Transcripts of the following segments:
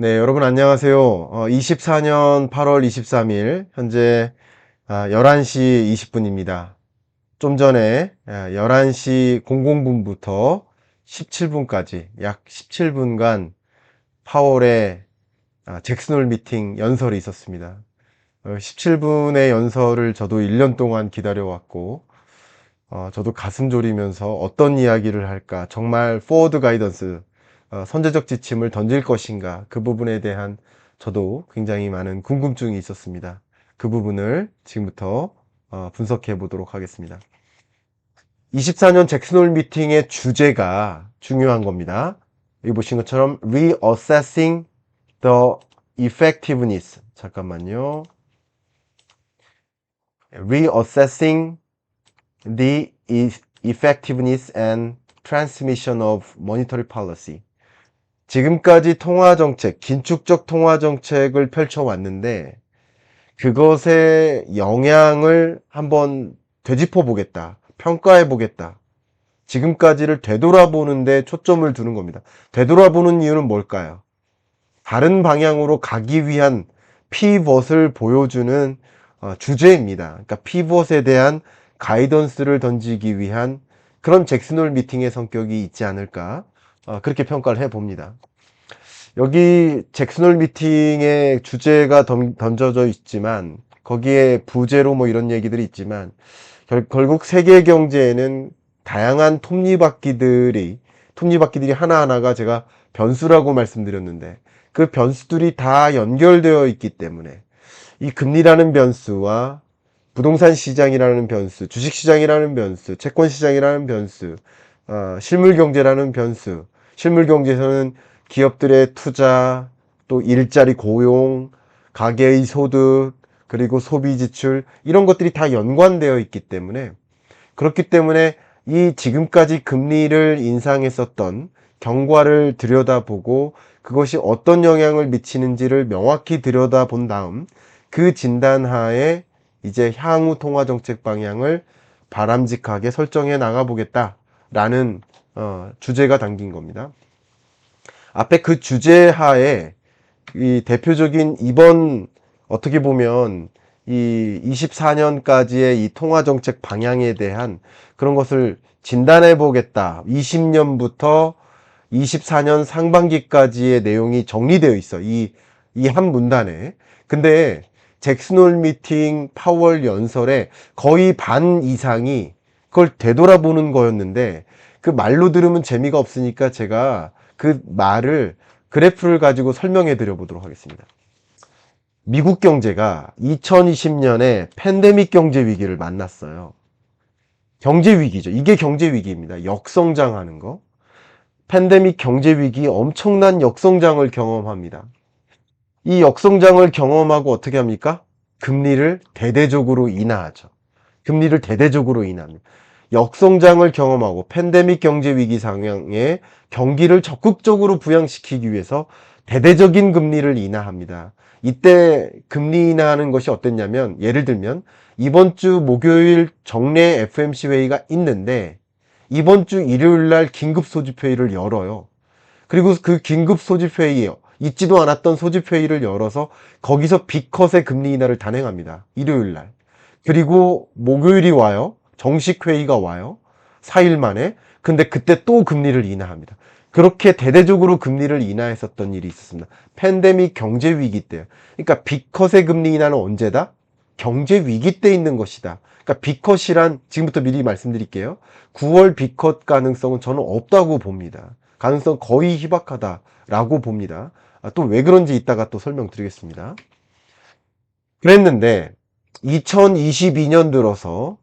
네, 여러분 안녕하세요. 24년 8월 23일 현재 11시 20분입니다. 좀 전에 11시 00분부터 17분까지 약 17분간 파월의 잭슨홀 미팅 연설이 있었습니다. 17분의 연설을 저도 1년 동안 기다려왔고 저도 가슴 졸이면서 어떤 이야기를 할까, 정말 포워드 가이던스, 선제적 지침을 던질 것인가, 그 부분에 대한 저도 굉장히 많은 궁금증이 있었습니다. 그 부분을 지금부터 분석해 보도록 하겠습니다. 24년 잭슨홀 미팅의 주제가 중요한 겁니다. 여기 보신 것처럼 Reassessing the Effectiveness, 잠깐만요. Reassessing the effectiveness and transmission of monetary policy. 지금까지 통화정책, 긴축적 통화정책을 펼쳐왔는데 그것의 영향을 한번 되짚어 보겠다, 평가해 보겠다, 지금까지를 되돌아보는데 초점을 두는 겁니다. 되돌아보는 이유는 뭘까요? 다른 방향으로 가기 위한 피벗을 보여주는 주제입니다. 그러니까 피벗에 대한 가이던스를 던지기 위한 그런 잭슨홀 미팅의 성격이 있지 않을까, 그렇게 평가를 해봅니다. 여기 잭슨홀 미팅의 주제가 던져져 있지만 거기에 부제로 뭐 이런 얘기들이 있지만 결국 세계 경제에는 다양한 톱니바퀴들이 하나하나가 제가 변수라고 말씀드렸는데 그 변수들이 다 연결되어 있기 때문에 이 금리라는 변수와 부동산 시장이라는 변수, 주식 시장이라는 변수, 채권 시장이라는 변수, 실물 경제라는 변수, 실물 경제에서는 기업들의 투자, 또 일자리 고용, 가계의 소득, 그리고 소비 지출, 이런 것들이 다 연관되어 있기 때문에, 그렇기 때문에 이 지금까지 금리를 인상했었던 경과를 들여다보고 그것이 어떤 영향을 미치는지를 명확히 들여다본 다음 그 진단하에 이제 향후 통화정책 방향을 바람직하게 설정해 나가보겠다라는 주제가 담긴 겁니다. 앞에 그 주제하에 이 대표적인 이번, 어떻게 보면 이 24년까지의 이 통화정책 방향에 대한 그런 것을 진단해 보겠다, 20년부터 24년 상반기까지의 내용이 정리되어 있어, 이 한 문단에. 근데 잭슨홀 미팅 파월 연설의 거의 반 이상이 그걸 되돌아보는 거였는데 그 말로 들으면 재미가 없으니까 제가 그 말을, 그래프를 가지고 설명해 드려 보도록 하겠습니다. 미국 경제가 2020년에 팬데믹 경제 위기를 만났어요. 경제 위기죠. 이게 경제 위기입니다. 역성장하는 거. 팬데믹 경제 위기, 엄청난 역성장을 경험합니다. 이 역성장을 경험하고 어떻게 합니까? 금리를 대대적으로 인하하죠. 금리를 대대적으로 인하합니다. 역성장을 경험하고 팬데믹 경제 위기 상황에 경기를 적극적으로 부양시키기 위해서 대대적인 금리를 인하합니다. 이때 금리 인하하는 것이 어땠냐면, 예를 들면 이번 주 목요일 정례 FMC 회의가 있는데 이번 주 일요일 날 긴급 소집 회의를 열어요. 그리고 그 긴급 소집 회의에 있지도 않았던 소집 회의를 열어서 거기서 B컷의 금리 인하를 단행합니다. 일요일 날. 그리고 목요일이 와요. 정식 회의가 와요. 4일 만에. 근데 그때 또 금리를 인하합니다. 그렇게 대대적으로 금리를 인하했었던 일이 있었습니다. 팬데믹 경제 위기 때. 그러니까 B컷의 금리 인하는 언제다? 경제 위기 때 있는 것이다. 그러니까 B컷이란, 지금부터 미리 말씀드릴게요, 9월 B컷 가능성은 저는 없다고 봅니다. 가능성 거의 희박하다라고 봅니다. 또 왜 그런지 이따가 또 설명드리겠습니다. 그랬는데 2022년 들어서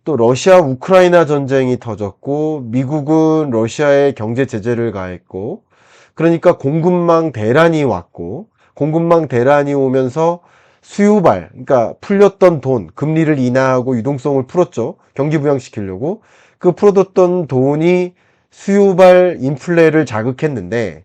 또 러시아 우크라이나 전쟁이 터졌고 미국은 러시아에 경제 제재를 가했고, 그러니까 공급망 대란이 왔고, 공급망 대란이 오면서 수요발, 그러니까 풀렸던 돈, 금리를 인하하고 유동성을 풀었죠. 경기 부양시키려고. 그 풀어뒀던 돈이 수요발 인플레를 자극했는데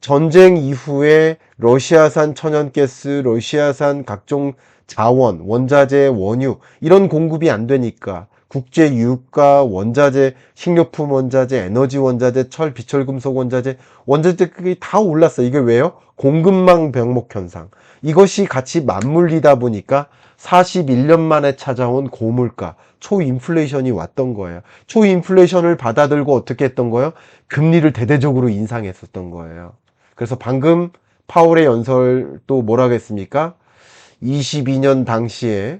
전쟁 이후에 러시아산 천연가스, 러시아산 각종 자원, 원자재, 원유 이런 공급이 안 되니까 국제 유가, 원자재, 식료품 원자재, 에너지 원자재, 철, 비철 금속 원자재, 원자재들이 다 올랐어요. 이게 왜요? 공급망 병목 현상. 이것이 같이 맞물리다 보니까 41년 만에 찾아온 고물가, 초인플레이션이 왔던 거예요. 초인플레이션을 받아들고 어떻게 했던 거예요? 금리를 대대적으로 인상했었던 거예요. 그래서 방금 파월의 연설도 뭐라고 했습니까? 22년 당시에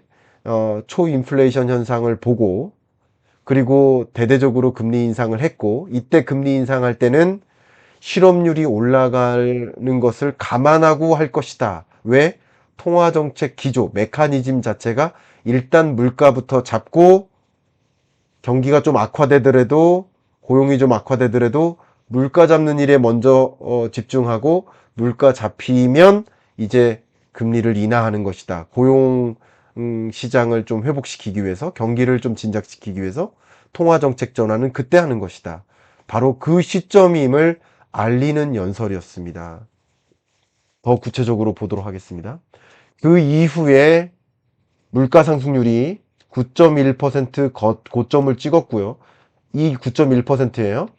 초인플레이션 현상을 보고 그리고 대대적으로 금리 인상을 했고, 이때 금리 인상할 때는 실업률이 올라가는 것을 감안하고 할 것이다. 왜? 통화정책 기조, 메커니즘 자체가 일단 물가부터 잡고 경기가 좀 악화되더라도, 고용이 좀 악화되더라도 물가 잡는 일에 먼저 집중하고, 물가 잡히면 이제 금리를 인하하는 것이다. 고용 시장을 좀 회복시키기 위해서, 경기를 좀 진작시키기 위해서 통화정책 전환은 그때 하는 것이다. 바로 그 시점임을 알리는 연설이었습니다. 더 구체적으로 보도록 하겠습니다. 그 이후에 물가 상승률이 9.1% 고점을 찍었고요. 이 9.1%예요.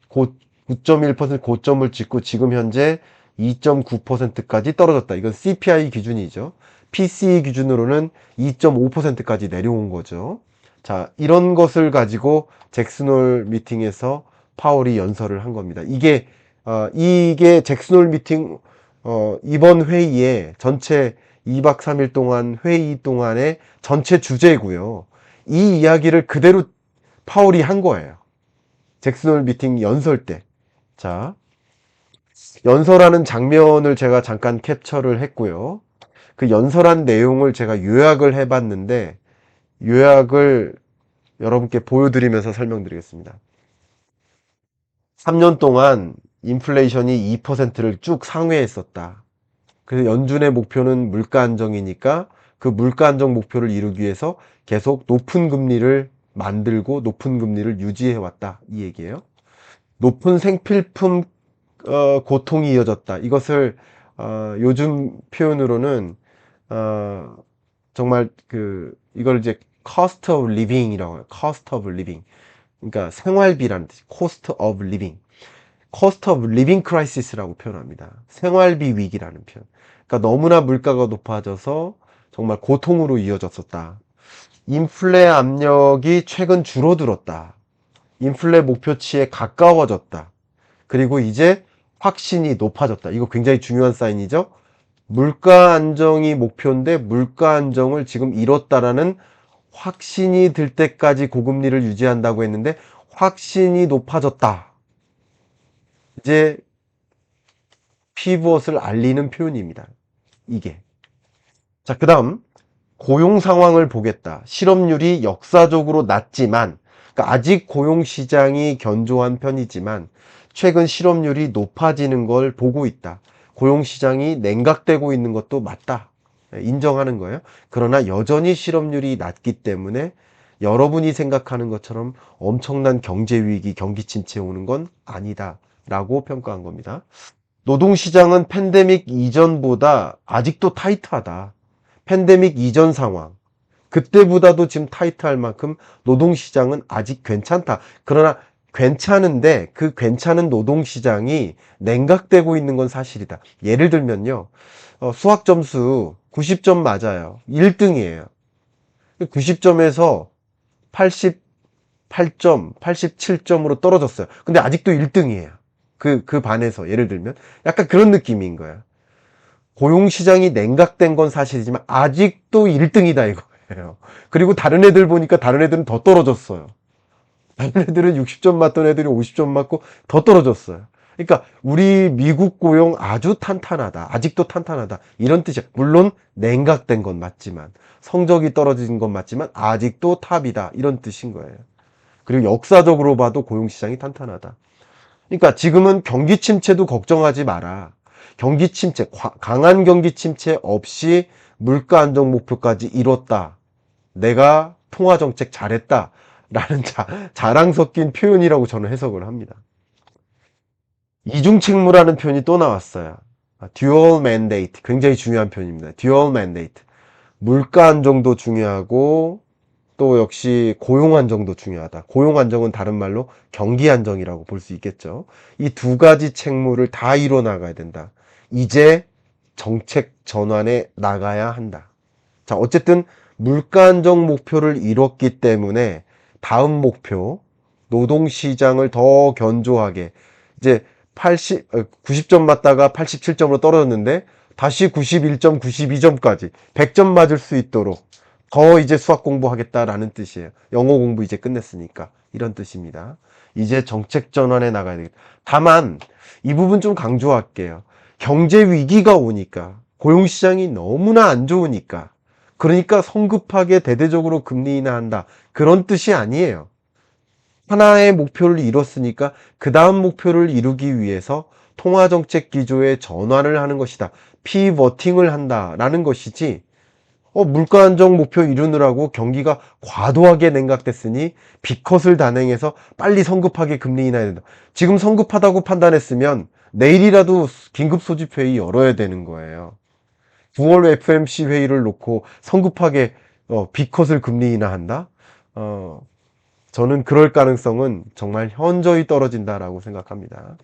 9.1% 고점을 찍고 지금 현재 2.9%까지 떨어졌다. 이건 CPI 기준이죠. PCE 기준으로는 2.5%까지 내려온 거죠. 자, 이런 것을 가지고 잭슨홀 미팅에서 파월이 연설을 한 겁니다. 이게 잭슨홀 미팅, 이번 회의에 전체 2박 3일 동안 회의 동안의 전체 주제고요. 이 이야기를 그대로 파월이 한 거예요. 잭슨홀 미팅 연설 때. 자, 연설하는 장면을 제가 잠깐 캡처를 했고요. 그 연설한 내용을 제가 요약을 해봤는데, 요약을 여러분께 보여드리면서 설명드리겠습니다. 3년 동안 인플레이션이 2%를 쭉 상회했었다. 그래서 연준의 목표는 물가 안정이니까 그 물가 안정 목표를 이루기 위해서 계속 높은 금리를 만들고 높은 금리를 유지해 왔다. 이 얘기예요. 높은 생필품 고통이 이어졌다. 이것을 요즘 표현으로는 정말 이걸 이제 cost of living이라고 해요. cost of living. 그러니까 생활비라는 뜻이 cost of living. cost of living crisis라고 표현합니다. 생활비 위기라는 표현. 그러니까 너무나 물가가 높아져서 정말 고통으로 이어졌었다. 인플레 압력이 최근 줄어들었다. 인플레 목표치에 가까워졌다. 그리고 이제 확신이 높아졌다. 이거 굉장히 중요한 사인이죠. 물가 안정이 목표인데 물가 안정을 지금 이뤘다라는 확신이 들 때까지 고금리를 유지한다고 했는데 확신이 높아졌다. 이제 피벗을 알리는 표현입니다. 이게. 자, 그 다음 고용 상황을 보겠다. 실업률이 역사적으로 낮지만, 그러니까 아직 고용 시장이 견조한 편이지만 최근 실업률이 높아지는 걸 보고 있다. 고용 시장이 냉각되고 있는 것도 맞다. 인정하는 거예요. 그러나 여전히 실업률이 낮기 때문에 여러분이 생각하는 것처럼 엄청난 경제 위기, 경기 침체 오는 건 아니다. 라고 평가한 겁니다. 노동시장은 팬데믹 이전보다 아직도 타이트하다. 팬데믹 이전 상황. 그때보다도 지금 타이트할 만큼 노동시장은 아직 괜찮다. 그러나 괜찮은데 그 괜찮은 노동시장이 냉각되고 있는 건 사실이다. 예를 들면요. 수학 점수 90점 맞아요. 1등이에요. 90점에서 88점, 87점으로 떨어졌어요. 근데 아직도 1등이에요. 그 반에서 예를 들면 약간 그런 느낌인 거야. 고용시장이 냉각된 건 사실이지만 아직도 1등이다 이거예요. 그리고 다른 애들 보니까 다른 애들은 더 떨어졌어요. 다른 애들은 60점 맞던 애들이 50점 맞고 더 떨어졌어요. 그러니까 우리 미국 고용 아주 탄탄하다. 아직도 탄탄하다. 이런 뜻이야. 물론 냉각된 건 맞지만, 성적이 떨어진 건 맞지만 아직도 탑이다. 이런 뜻인 거예요. 그리고 역사적으로 봐도 고용시장이 탄탄하다. 그러니까 지금은 경기 침체도 걱정하지 마라. 경기 침체, 강한 경기 침체 없이 물가 안정 목표까지 이뤘다. 내가 통화 정책 잘했다. 라는 자랑 섞인 표현이라고 저는 해석을 합니다. 이중책무라는 표현이 또 나왔어요. dual mandate. 굉장히 중요한 표현입니다. dual mandate. 물가 안정도 중요하고 또 역시 고용 안정도 중요하다. 고용 안정은 다른 말로 경기 안정이라고 볼 수 있겠죠. 이 두 가지 책무를 다 이뤄 나가야 된다. 이제 정책 전환에 나가야 한다. 자, 어쨌든 물가 안정 목표를 이뤘기 때문에 다음 목표, 노동시장을 더 견조하게, 이제 90점 맞다가 87점으로 떨어졌는데 다시 91점, 92점까지 100점 맞을 수 있도록 더 이제 수학 공부하겠다라는 뜻이에요. 영어 공부 이제 끝냈으니까. 이런 뜻입니다. 이제 정책 전환에 나가야 되겠다. 다만 이 부분 좀 강조할게요. 경제 위기가 오니까, 고용시장이 너무나 안 좋으니까, 그러니까 성급하게 대대적으로 금리 인하한다, 그런 뜻이 아니에요. 하나의 목표를 이뤘으니까 그 다음 목표를 이루기 위해서 통화정책 기조의 전환을 하는 것이다. 피버팅을 한다라는 것이지, 물가 안정 목표 이루느라고 경기가 과도하게 냉각됐으니 빚컷을 단행해서 빨리 성급하게 금리 인하해야 된다. 지금 성급하다고 판단했으면 내일이라도 긴급 소집 회의 열어야 되는 거예요. 9월 FMC 회의를 놓고 성급하게 빚컷을 금리 인하한다? 저는 그럴 가능성은 정말 현저히 떨어진다라고 생각합니다.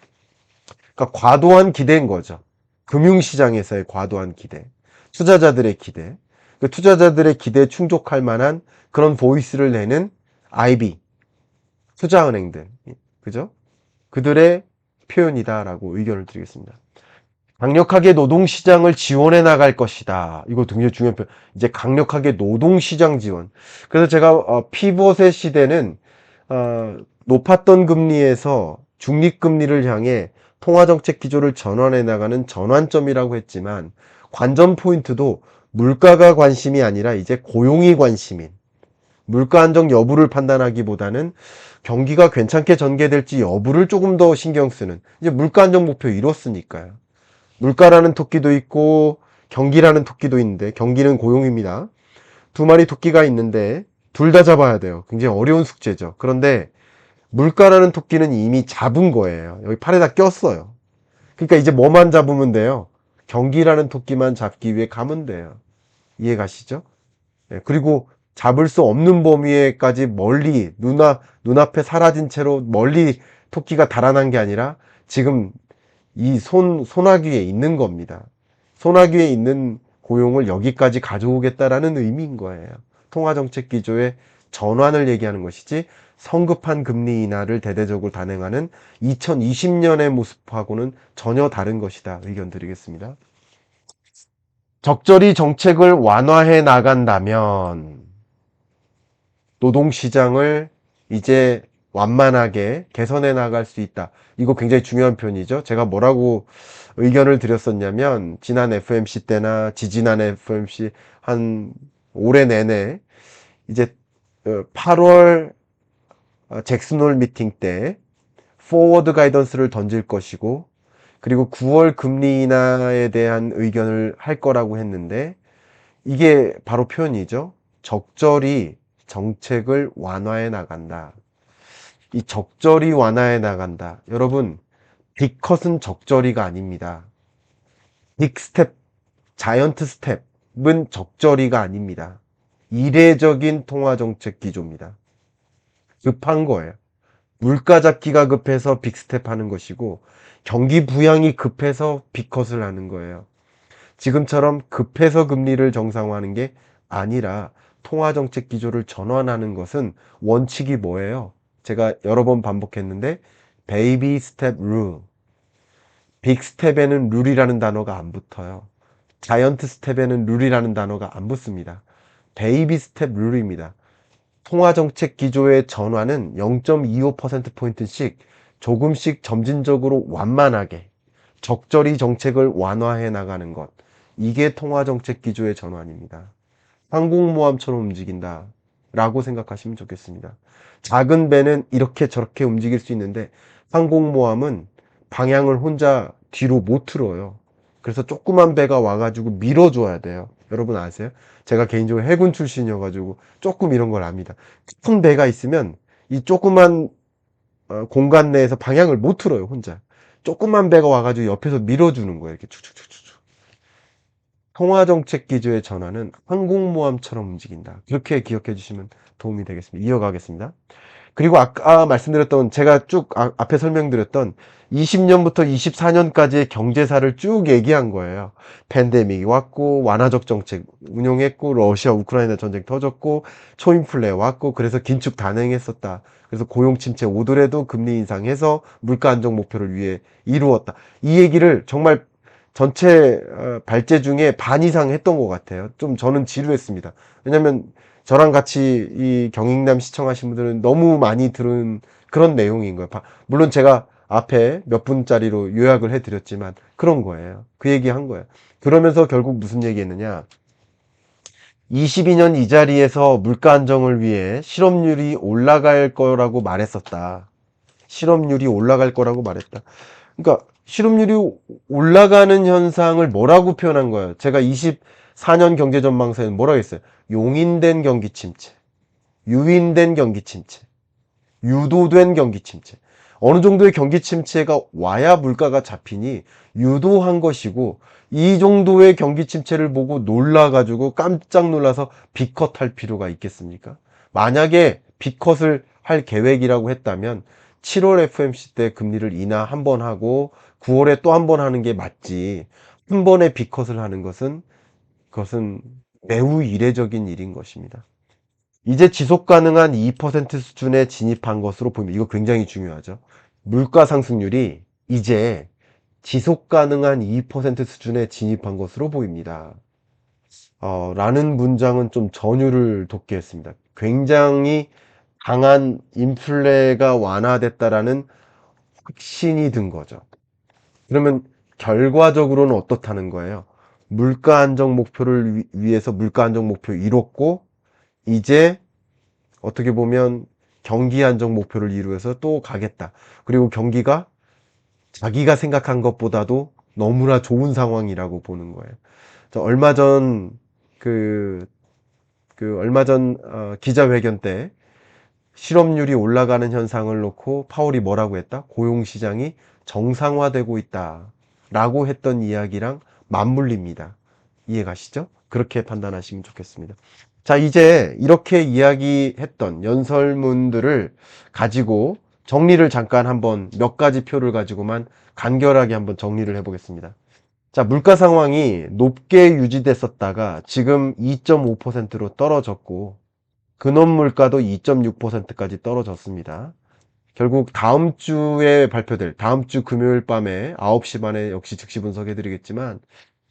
그러니까 과도한 기대인 거죠. 금융시장에서의 과도한 기대, 투자자들의 기대, 그 투자자들의 기대에 충족할 만한 그런 보이스를 내는 IB, 투자은행들, 그죠? 그들의 표현이다라고 의견을 드리겠습니다. 강력하게 노동시장을 지원해 나갈 것이다. 이거 굉장히 중요한 표현. 이제 강력하게 노동시장 지원. 그래서 제가 피벗의 시대는 높았던 금리에서 중립금리를 향해 통화정책 기조를 전환해 나가는 전환점이라고 했지만, 관전 포인트도 물가가 관심이 아니라 이제 고용이 관심인, 물가 안정 여부를 판단하기보다는 경기가 괜찮게 전개될지 여부를 조금 더 신경 쓰는, 이제 물가 안정 목표 이뤘으니까요. 물가라는 토끼도 있고 경기라는 토끼도 있는데, 경기는 고용입니다. 두 마리 토끼가 있는데 둘 다 잡아야 돼요. 굉장히 어려운 숙제죠. 그런데 물가라는 토끼는 이미 잡은 거예요. 여기 팔에다 꼈어요. 그러니까 이제 뭐만 잡으면 돼요? 경기라는 토끼만 잡기 위해 가면 돼요. 이해 가시죠? 그리고 잡을 수 없는 범위에까지 멀리, 눈앞에 사라진 채로 멀리 토끼가 달아난 게 아니라 지금 이 소나귀에 있는 겁니다. 소나귀에 있는 고용을 여기까지 가져오겠다라는 의미인 거예요. 통화정책 기조의 전환을 얘기하는 것이지, 성급한 금리 인하를 대대적으로 단행하는 2020년의 모습하고는 전혀 다른 것이다. 의견 드리겠습니다. 적절히 정책을 완화해 나간다면 노동시장을 이제 완만하게 개선해 나갈 수 있다. 이거 굉장히 중요한 표현이죠. 제가 뭐라고 의견을 드렸었냐면, 지난 FMC 때나 지지난 FMC 한 올해 내내 이제 8월 잭슨홀 미팅 때 포워드 가이던스를 던질 것이고, 그리고 9월 금리 인하에 대한 의견을 할 거라고 했는데, 이게 바로 표현이죠. 적절히 정책을 완화해 나간다. 이 적절히 완화해 나간다. 여러분, 빅컷은 적절히가 아닙니다. 빅 스텝, 자이언트 스텝은 적절히가 아닙니다. 이례적인 통화정책 기조입니다. 급한 거예요. 물가 잡기가 급해서 빅스텝 하는 것이고, 경기 부양이 급해서 빅컷을 하는 거예요. 지금처럼 급해서 금리를 정상화하는 게 아니라 통화정책 기조를 전환하는 것은 원칙이 뭐예요? 제가 여러 번 반복했는데, 베이비 스텝 룰. 빅 스텝에는 룰이라는 단어가 안 붙어요. 자이언트 스텝에는 룰이라는 단어가 안 붙습니다. 베이비 스텝 룰입니다. 통화정책 기조의 전환은 0.25%포인트씩 조금씩 점진적으로 완만하게 적절히 정책을 완화해 나가는 것. 이게 통화정책 기조의 전환입니다. 항공모함처럼 움직인다 라고 생각하시면 좋겠습니다. 작은 배는 이렇게 저렇게 움직일 수 있는데, 항공모함은 방향을 혼자 뒤로 못 틀어요. 그래서 조그만 배가 와가지고 밀어줘야 돼요. 여러분 아세요? 제가 개인적으로 해군 출신이어가지고 조금 이런 걸 압니다. 큰 배가 있으면 이 조그만 공간 내에서 방향을 못 틀어요, 혼자. 조그만 배가 와가지고 옆에서 밀어주는 거예요. 이렇게 축축축축. 통화정책 기조의 전환은 항공모함처럼 움직인다. 그렇게 기억해 주시면 도움이 되겠습니다. 이어가겠습니다. 그리고 아까 말씀드렸던 제가 쭉 앞에 설명드렸던 20년부터 24년까지의 경제사를 쭉 얘기한 거예요. 팬데믹이 왔고 완화적 정책 운용했고 러시아 우크라이나 전쟁 터졌고 초인플레 왔고 그래서 긴축 단행했었다. 그래서 고용 침체 오더라도 금리 인상해서 물가 안정 목표를 위해 이루었다. 이 얘기를 정말 전체 발제 중에 반 이상 했던 것 같아요. 좀 저는 지루했습니다. 왜냐면 저랑 같이 이 경익남 시청하신 분들은 너무 많이 들은 그런 내용인 거예요. 물론 제가 앞에 몇 분짜리로 요약을 해드렸지만 그런 거예요. 그 얘기 한 거예요. 그러면서 결국 무슨 얘기 했느냐. 22년 이 자리에서 물가 안정을 위해 실업률이 올라갈 거라고 말했었다. 실업률이 올라갈 거라고 말했다. 그러니까 실업률이 올라가는 현상을 뭐라고 표현한 거예요? 제가 24년 경제전망서에는 뭐라고 했어요? 용인된 경기 침체, 유인된 경기 침체, 유도된 경기 침체. 어느 정도의 경기 침체가 와야 물가가 잡히니 유도한 것이고 이 정도의 경기 침체를 보고 놀라가지고 깜짝 놀라서 B컷 할 필요가 있겠습니까? 만약에 B컷을 할 계획이라고 했다면 7월 FMC 때 금리를 인하 한 번 하고 9월에 또 한 번 하는 게 맞지. 한 번에 B컷을 하는 그것은 매우 이례적인 일인 것입니다. 이제 지속 가능한 2% 수준에 진입한 것으로 보입니다. 이거 굉장히 중요하죠. 물가 상승률이 이제 지속 가능한 2% 수준에 진입한 것으로 보입니다. 라는 문장은 좀 전율을 돋게 했습니다. 굉장히 강한 인플레가 완화됐다라는 확신이 든 거죠. 그러면 결과적으로는 어떻다는 거예요? 물가 안정 목표를 위해서 물가 안정 목표 이뤘고 이제 어떻게 보면 경기 안정 목표를 이루어서 또 가겠다. 그리고 경기가 자기가 생각한 것보다도 너무나 좋은 상황이라고 보는 거예요. 저 얼마 전 기자회견 때 실업률이 올라가는 현상을 놓고 파월이 뭐라고 했다? 고용시장이 정상화되고 있다. 라고 했던 이야기랑 맞물립니다. 이해가시죠? 그렇게 판단하시면 좋겠습니다. 자, 이제 이렇게 이야기했던 연설문들을 가지고 정리를 잠깐 한번 몇 가지 표를 가지고만 간결하게 한번 정리를 해보겠습니다. 자, 물가 상황이 높게 유지됐었다가 지금 2.5%로 떨어졌고 근원 물가도 2.6%까지 떨어졌습니다. 결국 다음 주에 발표될 다음 주 금요일 밤에 9시 반에 역시 즉시 분석해 드리겠지만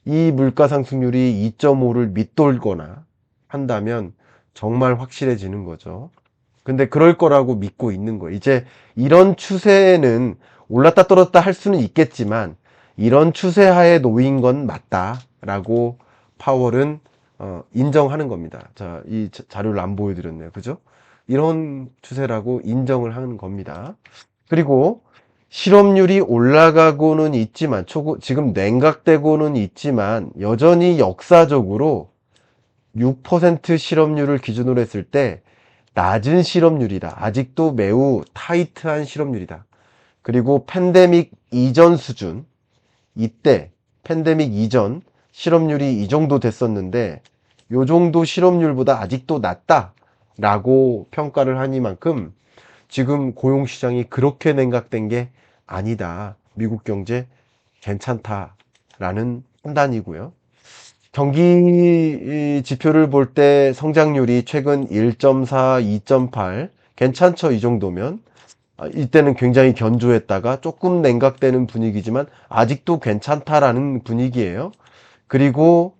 이 물가 상승률이 2.5를 밑돌거나 한다면 정말 확실해지는 거죠. 근데 그럴 거라고 믿고 있는 거예요. 이제 이런 추세는 올랐다 떨어졌다 할 수는 있겠지만 이런 추세 하에 놓인 건 맞다라고 파월은 인정하는 겁니다. 자, 이 자료를 안 보여드렸네요. 그죠? 이런 추세라고 인정을 하는 겁니다. 그리고 실업률이 올라가고는 있지만 지금 냉각되고는 있지만 여전히 역사적으로 6% 실업률을 기준으로 했을 때 낮은 실업률이다. 아직도 매우 타이트한 실업률이다. 그리고 팬데믹 이전 수준, 이때 팬데믹 이전 실업률이 이 정도 됐었는데 요 정도 실업률보다 아직도 낮다라고 평가를 하니만큼 지금 고용시장이 그렇게 냉각된 게 아니다. 미국 경제 괜찮다라는 판단이고요. 경기 지표를 볼 때 성장률이 최근 1.4, 2.8 괜찮죠? 이 정도면 이때는 굉장히 견조했다가 조금 냉각되는 분위기지만 아직도 괜찮다라는 분위기예요. 그리고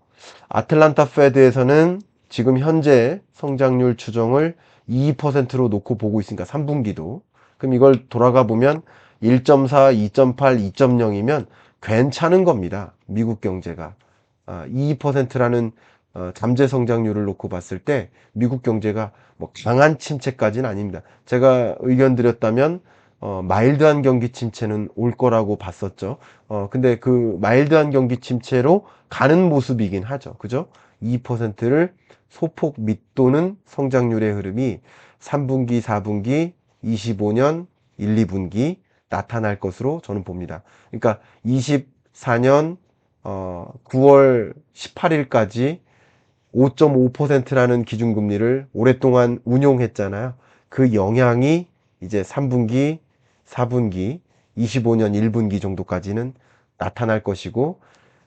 아틀란타 페드에서는 지금 현재 성장률 추정을 2%로 놓고 보고 있으니까 3분기도. 그럼 이걸 돌아가 보면 1.4, 2.8, 2.0이면 괜찮은 겁니다. 미국 경제가. 2%라는 잠재 성장률을 놓고 봤을 때 미국 경제가 뭐 강한 침체까지는 아닙니다. 제가 의견 드렸다면 마일드한 경기 침체는 올 거라고 봤었죠. 근데 그 마일드한 경기 침체로 가는 모습이긴 하죠. 그죠? 2%를 소폭 밑도는 성장률의 흐름이 3분기, 4분기, 25년 1, 2분기 나타날 것으로 저는 봅니다. 그러니까 24년 9월 18일까지 5.5%라는 기준금리를 오랫동안 운용했잖아요. 그 영향이 이제 3분기, 4분기, 25년 1분기 정도까지는 나타날 것이고,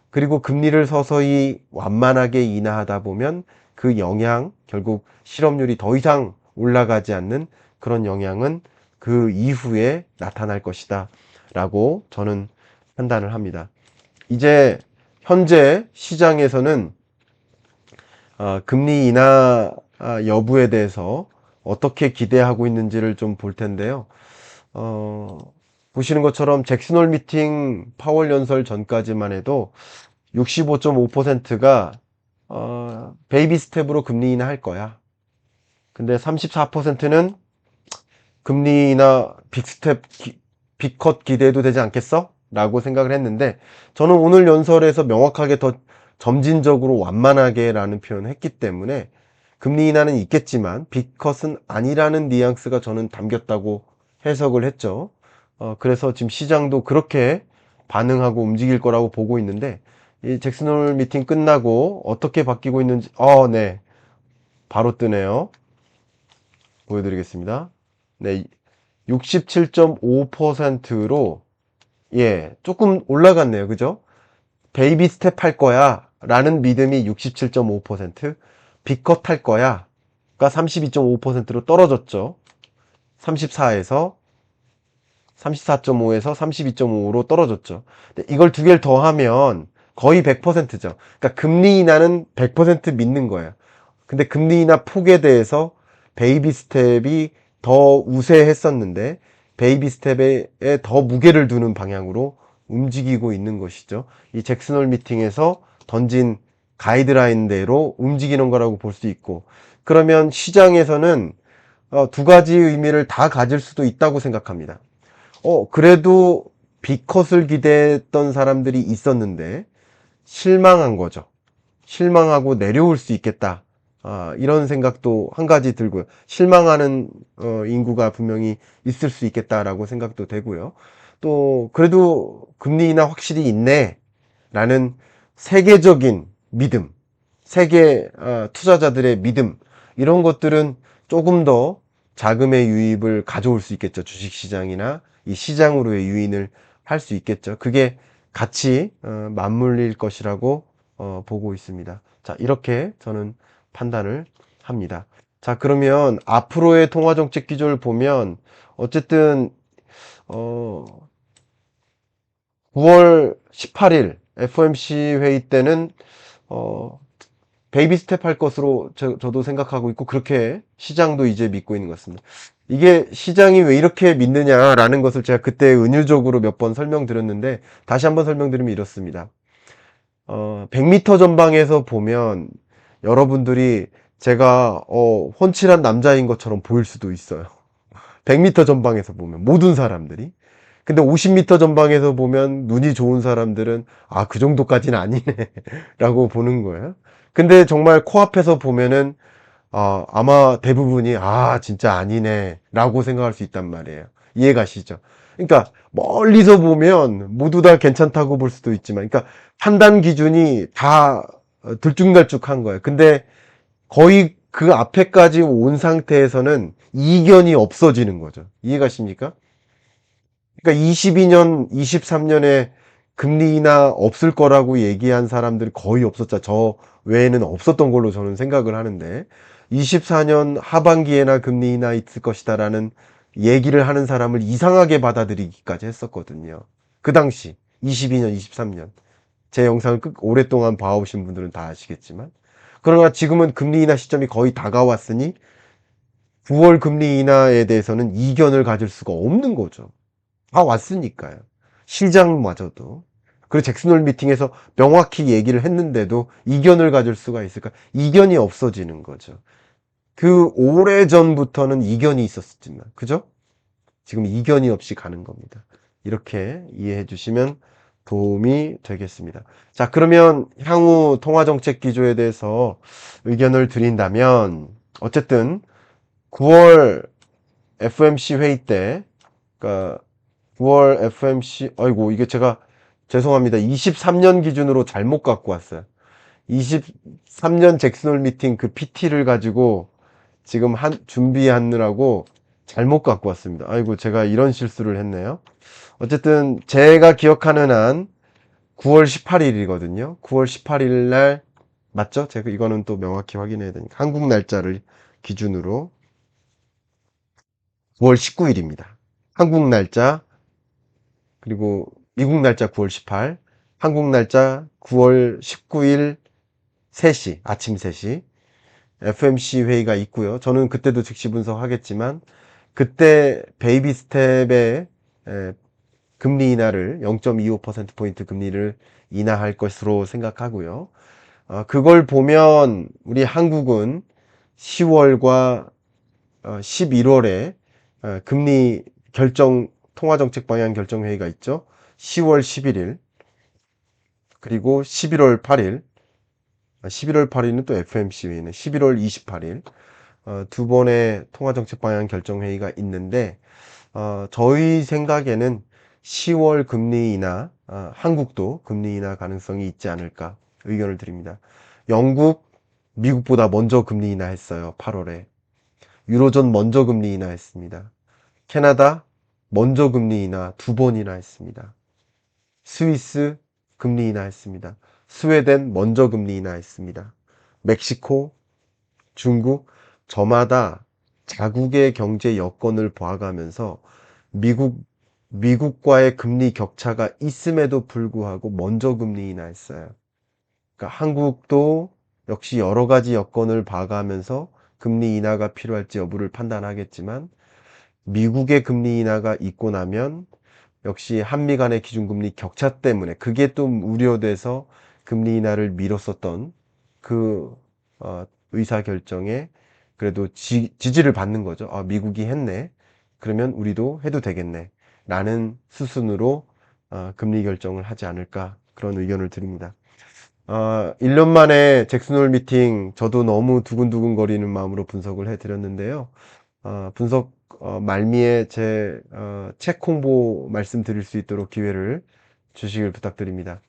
그리고 금리를 서서히 완만하게 인하하다 보면 그 영향, 결국 실업률이 더 이상 올라가지 않는 그런 영향은 그 이후에 나타날 것이다 라고 저는 판단을 합니다. 이제 현재 시장에서는 금리 인하 여부에 대해서 어떻게 기대하고 있는지를 좀 볼 텐데요. 어, 보시는 것처럼 잭슨홀 미팅 파월 연설 전까지만 해도 65.5%가 베이비 스텝으로 금리 인하할 거야. 근데 34%는 금리 인하 빅스텝, 빅컷 기대해도 되지 않겠어? 라고 생각을 했는데, 저는 오늘 연설에서 명확하게 더 점진적으로 완만하게 라는 표현을 했기 때문에 금리 인하는 있겠지만 빅컷은 아니라는 뉘앙스가 저는 담겼다고 해석을 했죠. 그래서 지금 시장도 그렇게 반응하고 움직일 거라고 보고 있는데, 이 잭슨홀 미팅 끝나고 어떻게 바뀌고 있는지, 네. 바로 뜨네요. 보여드리겠습니다. 네. 67.5%로, 예, 조금 올라갔네요. 그죠? 베이비 스텝 할 거야 라는 믿음이 67.5%, 빅컷 할 거야 가 32.5%로 떨어졌죠. 34에서 34.5에서 32.5로 떨어졌죠. 근데 이걸 두 개를 더하면 거의 100%죠. 그러니까 금리 인하는 100% 믿는 거예요. 근데 금리 인하 폭에 대해서 베이비 스텝이 더 우세했었는데 베이비 스텝에 더 무게를 두는 방향으로 움직이고 있는 것이죠. 이 잭슨홀 미팅에서 던진 가이드라인대로 움직이는 거라고 볼 수 있고, 그러면 시장에서는 두 가지 의미를 다 가질 수도 있다고 생각합니다. 그래도 B컷을 기대했던 사람들이 있었는데 실망한 거죠. 실망하고 내려올 수 있겠다. 이런 생각도 한 가지 들고요. 실망하는 인구가 분명히 있을 수 있겠다라고 생각도 되고요. 또 그래도 금리 인하 확실히 있네 라는 세계적인 믿음, 세계 투자자들의 믿음, 이런 것들은 조금 더 자금의 유입을 가져올 수 있겠죠. 주식시장이나 이 시장으로의 유인을 할 수 있겠죠. 그게 같이 맞물릴 것이라고 보고 있습니다. 자, 이렇게 저는 판단을 합니다. 자, 그러면 앞으로의 통화정책 기조를 보면 어쨌든 9월 18일 FOMC 회의 때는 베이비 스텝 할 것으로 저도 생각하고 있고, 그렇게 시장도 이제 믿고 있는 것 같습니다. 이게 시장이 왜 이렇게 믿느냐라는 것을 제가 그때 은유적으로 몇 번 설명드렸는데, 다시 한번 설명드리면 이렇습니다. 100m 전방에서 보면 여러분들이 제가 훤칠한 남자인 것처럼 보일 수도 있어요. 100m 전방에서 보면 모든 사람들이. 근데 50m 전방에서 보면 눈이 좋은 사람들은 그 정도까지는 아니네 라고 보는 거예요. 근데 정말 코앞에서 보면은 아마 대부분이 진짜 아니네 라고 생각할 수 있단 말이에요. 이해가시죠? 그러니까 멀리서 보면 모두 다 괜찮다고 볼 수도 있지만, 그러니까 판단 기준이 다 들쭉날쭉한 거예요. 근데 거의 그 앞에까지 온 상태에서는 이견이 없어지는 거죠. 이해가십니까? 그러니까 22년, 23년에 금리 인하 없을 거라고 얘기한 사람들이 거의 없었죠. 저 외에는 없었던 걸로 저는 생각을 하는데, 24년 하반기에나 금리 인하 있을 것이다라는 얘기를 하는 사람을 이상하게 받아들이기까지 했었거든요. 그 당시 22년, 23년. 제 영상을 오랫동안 봐오신 분들은 다 아시겠지만, 그러나 지금은 금리 인하 시점이 거의 다가왔으니 9월 금리 인하에 대해서는 이견을 가질 수가 없는 거죠. 다 왔으니까요. 시장마저도. 그리고 잭슨홀 미팅에서 명확히 얘기를 했는데도 이견을 가질 수가 있을까? 이견이 없어지는 거죠. 그 오래전부터는 이견이 있었지만, 그죠? 지금 이견이 없이 가는 겁니다. 이렇게 이해해 주시면 도움이 되겠습니다. 자, 그러면 향후 통화정책 기조에 대해서 의견을 드린다면, 어쨌든 9월 FOMC 회의 때, 그러니까 9월 FOMC, 아이고, 이게 제가 죄송합니다. 23년 기준으로 잘못 갖고 왔어요. 23년 잭슨홀 미팅 그 PT를 가지고 지금 준비하느라고 잘못 갖고 왔습니다. 아이고, 제가 이런 실수를 했네요. 어쨌든 제가 기억하는 한 9월 18일이거든요. 9월 18일 날 맞죠? 제가 이거는 또 명확히 확인해야 되니까 한국 날짜를 기준으로 9월 19일입니다. 한국 날짜 그리고 미국 날짜 9월 18, 한국 날짜 9월 19일 3시, 아침 3시 FMC 회의가 있고요. 저는 그때도 즉시 분석하겠지만 그때 베이비 스텝의 금리 인하를 0.25%포인트 금리를 인하할 것으로 생각하고요. 그걸 보면 우리 한국은 10월과 11월에 금리 결정 통화정책 방향 결정 회의가 있죠. 10월 11일 그리고 11월 8일 11월 8일은 또 FMC 회의네. 11월 28일 두 번의 통화정책 방향 결정 회의가 있는데 저희 생각에는 10월 금리 인하 한국도 금리 인하 가능성이 있지 않을까 의견을 드립니다. 영국 미국보다 먼저 금리 인하했어요. 8월에 유로존 먼저 금리 인하했습니다. 캐나다 먼저 금리 인하 두 번이나 했습니다. 스위스 금리 인하했습니다. 스웨덴 먼저 금리 인하했습니다. 멕시코, 중국 저마다 자국의 경제 여건을 봐가면서 미국과의 금리 격차가 있음에도 불구하고 먼저 금리 인하했어요. 그러니까 한국도 역시 여러 가지 여건을 봐가면서 금리 인하가 필요할지 여부를 판단하겠지만 미국의 금리 인하가 있고 나면 역시 한미 간의 기준금리 격차 때문에 그게 또 우려돼서 금리 인하를 미뤘었던 그 의사결정에 그래도 지지를 받는 거죠. 미국이 했네. 그러면 우리도 해도 되겠네. 라는 수순으로 금리 결정을 하지 않을까 그런 의견을 드립니다. 1년 만에 잭슨홀 미팅 저도 너무 두근두근 거리는 마음으로 분석을 해드렸는데요. 분석 말미에 제 책 홍보 말씀드릴 수 있도록 기회를 주시길 부탁드립니다.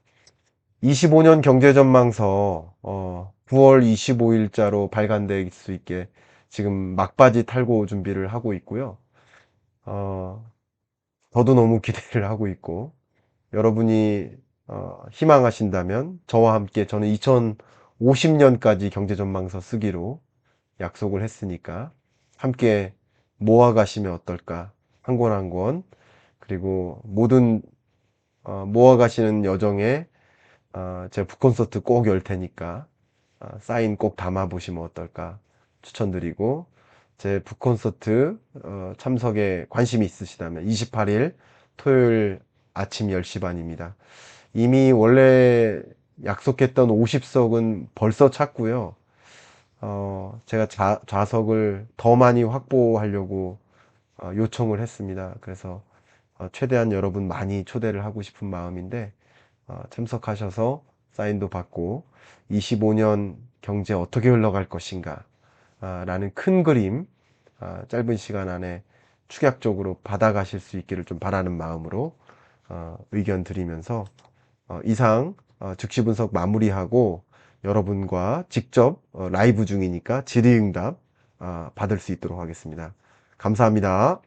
25년 경제전망서 9월 25일자로 발간될 수 있게 지금 막바지 탈고 준비를 하고 있고요. 저도 너무 기대를 하고 있고 여러분이 희망하신다면 저와 함께 저는 2050년까지 경제전망서 쓰기로 약속을 했으니까 함께 모아가시면 어떨까 한 권 한 권 그리고 모든 모아가시는 여정에 제 북콘서트 꼭 열 테니까 사인 꼭 담아 보시면 어떨까 추천드리고 제 북콘서트 참석에 관심이 있으시다면 28일 토요일 아침 10시 반입니다. 이미 원래 약속했던 50석은 벌써 찼고요. 제가 좌석을 더 많이 확보하려고 요청을 했습니다. 그래서 최대한 여러분 많이 초대를 하고 싶은 마음인데 참석하셔서 사인도 받고 25년 경제 어떻게 흘러갈 것인가 라는 큰 그림 짧은 시간 안에 축약적으로 받아가실 수 있기를 좀 바라는 마음으로 의견 드리면서 이상 즉시 분석 마무리하고 여러분과 직접 라이브 중이니까 질의응답 받을 수 있도록 하겠습니다. 감사합니다.